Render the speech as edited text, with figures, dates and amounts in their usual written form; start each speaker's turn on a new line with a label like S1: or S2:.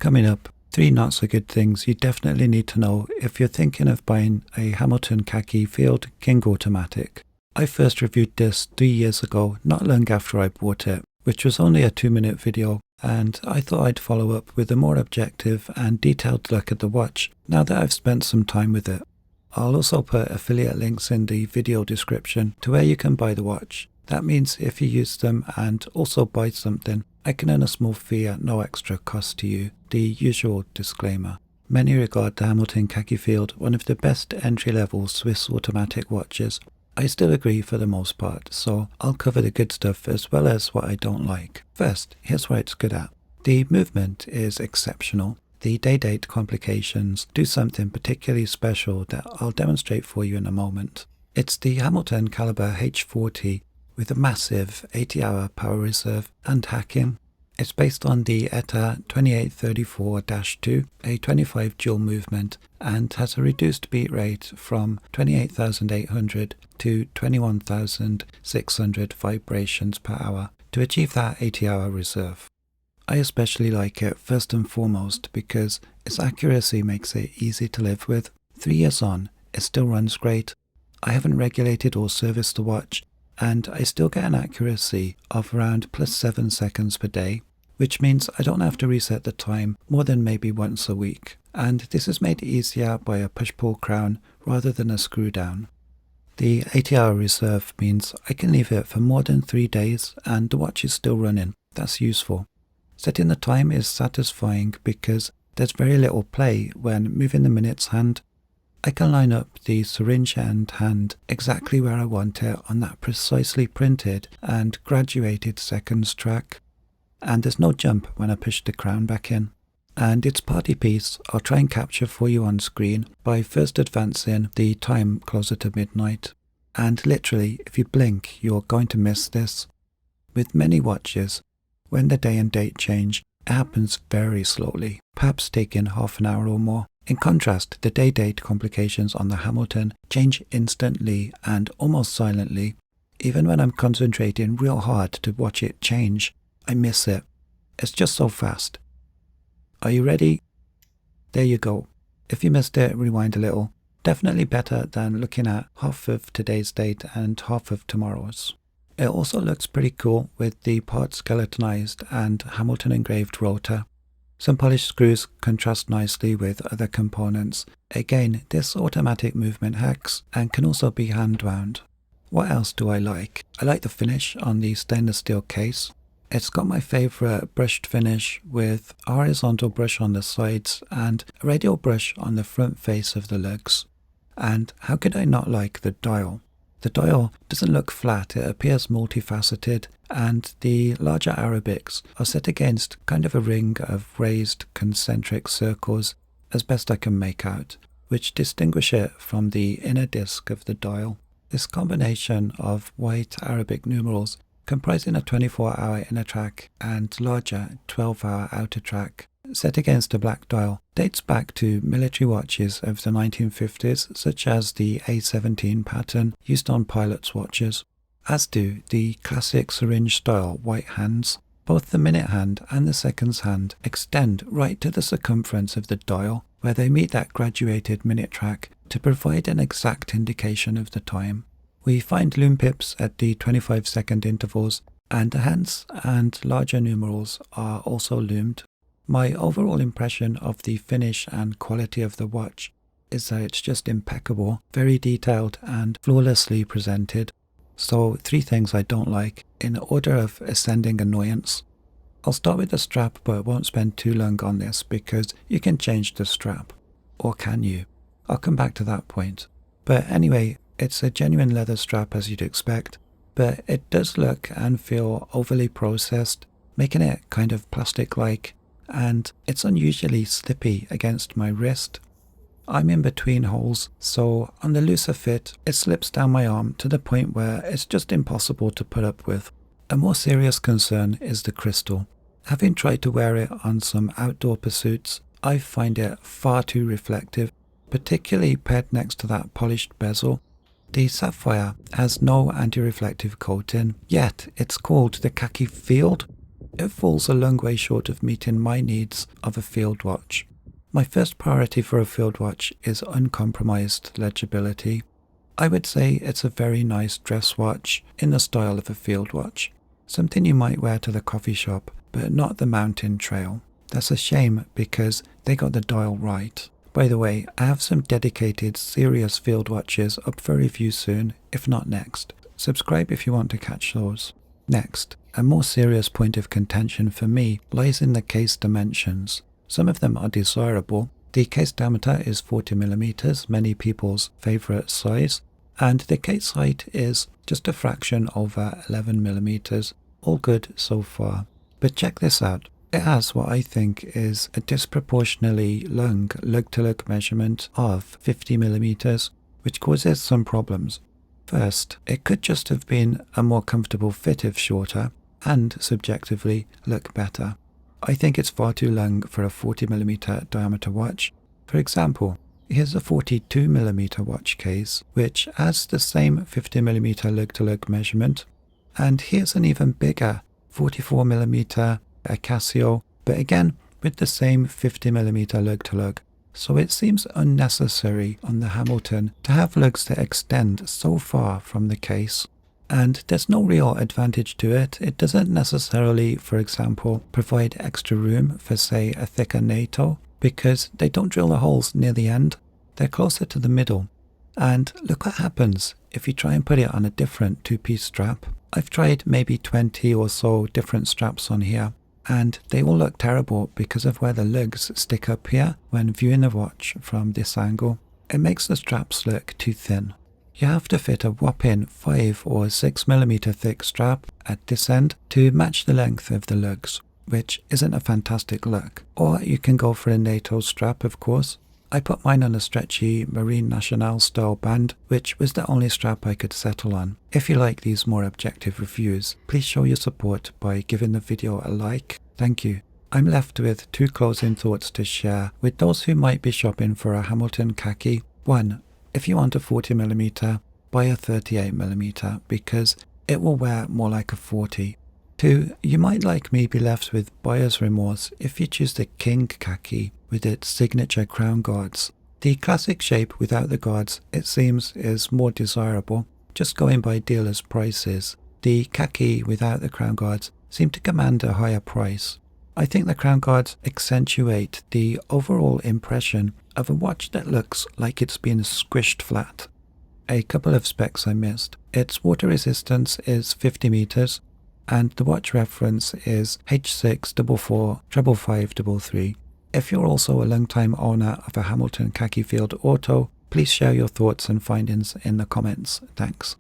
S1: Coming up, 3 not so good things you definitely need to know if you're thinking of buying a Hamilton Khaki Field King Automatic. I first reviewed this 3 years ago, not long after I bought it, which was only a 2-minute video, and I thought I'd follow up with a more objective and detailed look at the watch now that I've spent some time with it. I'll also put affiliate links in the video description to where you can buy the watch. That means if you use them and also buy something, I can earn a small fee at no extra cost to you, the usual disclaimer. Many regard the Hamilton Khaki Field one of the best entry-level Swiss automatic watches. I still agree for the most part, so I'll cover the good stuff as well as what I don't like. First, here's what it's good at. The movement is exceptional. The day-date complications do something particularly special that I'll demonstrate for you in a moment. It's the Hamilton Caliber H40 with a massive 80-hour power reserve and hacking. It's based on the ETA 2834-2, a 25 joule movement, and has a reduced beat rate from 28,800 to 21,600 vibrations per hour to achieve that 80-hour reserve. I especially like it first and foremost because its accuracy makes it easy to live with. 3 years on, it still runs great. I haven't regulated or serviced the watch, and I still get an accuracy of around +7 seconds per day, which means I don't have to reset the time more than maybe once a week. And this is made easier by a push-pull crown rather than a screw down. The 80-hour reserve means I can leave it for more than 3 days and the watch is still running. That's useful. Setting the time is satisfying because there's very little play when moving the minutes hand. I can line up the syringe end hand exactly where I want it on that precisely printed and graduated seconds track. And there's no jump when I push the crown back in. And its party piece I'll try and capture for you on screen by first advancing the time closer to midnight. And literally, if you blink, you're going to miss this. With many watches, when the day and date change, it happens very slowly, perhaps taking half an hour or more. In contrast, the day-date complications on the Hamilton change instantly and almost silently. Even when I'm concentrating real hard to watch it change, I miss it. It's just so fast. Are you ready? There you go. If you missed it, rewind a little. Definitely better than looking at half of today's date and half of tomorrow's. It also looks pretty cool with the part skeletonized and Hamilton engraved rotor. Some polished screws contrast nicely with other components. Again, this automatic movement hacks and can also be hand wound. What else do I like? I like the finish on the stainless steel case. It's got my favourite brushed finish with a horizontal brush on the sides and a radial brush on the front face of the lugs. And how could I not like the dial? The dial doesn't look flat, it appears multifaceted, and the larger Arabics are set against kind of a ring of raised concentric circles as best I can make out, which distinguish it from the inner disc of the dial. This combination of white Arabic numerals comprising a 24-hour inner track and larger 12-hour outer track, set against a black dial, dates back to military watches of the 1950s, such as the A17 pattern used on pilots' watches, as do the classic syringe-style white hands. Both the minute hand and the seconds hand extend right to the circumference of the dial, where they meet that graduated minute track to provide an exact indication of the time. We find lume pips at the 25-second intervals, and the hands and larger numerals are also lumed. My overall impression of the finish and quality of the watch is that it's just impeccable, very detailed and flawlessly presented. So 3 things I don't like, in order of ascending annoyance. I'll start with the strap, but won't spend too long on this because you can change the strap. Or can you? I'll come back to that point. But anyway, it's a genuine leather strap as you'd expect, but it does look and feel overly processed, making it kind of plastic-like, and it's unusually slippy against my wrist. I'm in between holes, so on the looser fit, it slips down my arm to the point where it's just impossible to put up with. A more serious concern is the crystal. Having tried to wear it on some outdoor pursuits, I find it far too reflective, particularly paired next to that polished bezel. The Sapphire has no anti-reflective coating, yet it's called the Khaki Field. it falls a long way short of meeting my needs of a field watch. My first priority for a field watch is uncompromised legibility. I would say it's a very nice dress watch in the style of a field watch. Something you might wear to the coffee shop, but not the mountain trail. That's a shame because they got the dial right. By the way, I have some dedicated serious field watches up for review soon, if not next. Subscribe if you want to catch those. Next, a more serious point of contention for me lies in the case dimensions. Some of them are desirable. The case diameter is 40mm, many people's favourite size, and the case height is just a fraction over 11mm. All good so far. But check this out. It has what I think is a disproportionately long lug-to-lug measurement of 50mm, which causes some problems. First, it could just have been a more comfortable fit if shorter, and subjectively look better. I think it's far too long for a 40mm diameter watch. For example, here's a 42mm watch case, which has the same 50mm lug-to-lug measurement, and here's an even bigger 44mm a Casio, but again with the same 50mm lug-to-lug. So it seems unnecessary on the Hamilton to have lugs that extend so far from the case. And there's no real advantage to it. It doesn't necessarily, for example, provide extra room for, say, a thicker NATO, because they don't drill the holes near the end. They're closer to the middle. And look what happens if you try and put it on a different two-piece strap. I've tried maybe 20 or so different straps on here, and they all look terrible because of where the lugs stick up here when viewing the watch from this angle. It makes the straps look too thin. You have to fit a whopping 5 or 6mm thick strap at this end to match the length of the lugs, which isn't a fantastic look. Or you can go for a NATO strap, of course. I put mine on a stretchy Marine Nationale style band, which was the only strap I could settle on. If you like these more objective reviews, please show your support by giving the video a like. Thank you. I'm left with 2 closing thoughts to share with those who might be shopping for a Hamilton Khaki. 1. If you want a 40mm, buy a 38mm because it will wear more like a 40. 2. You might, like me, be left with buyer's remorse if you choose the King Khaki with its signature crown guards. The classic shape without the guards, it seems, is more desirable, just going by dealers' prices. The Khaki without the crown guards seem to command a higher price. I think the crown guards accentuate the overall impression of a watch that looks like it's been squished flat. A couple of specs I missed. Its water resistance is 50 meters, and the watch reference is H6445533. If you're also a long-time owner of a Hamilton Khaki Field Auto, please share your thoughts and findings in the comments. Thanks.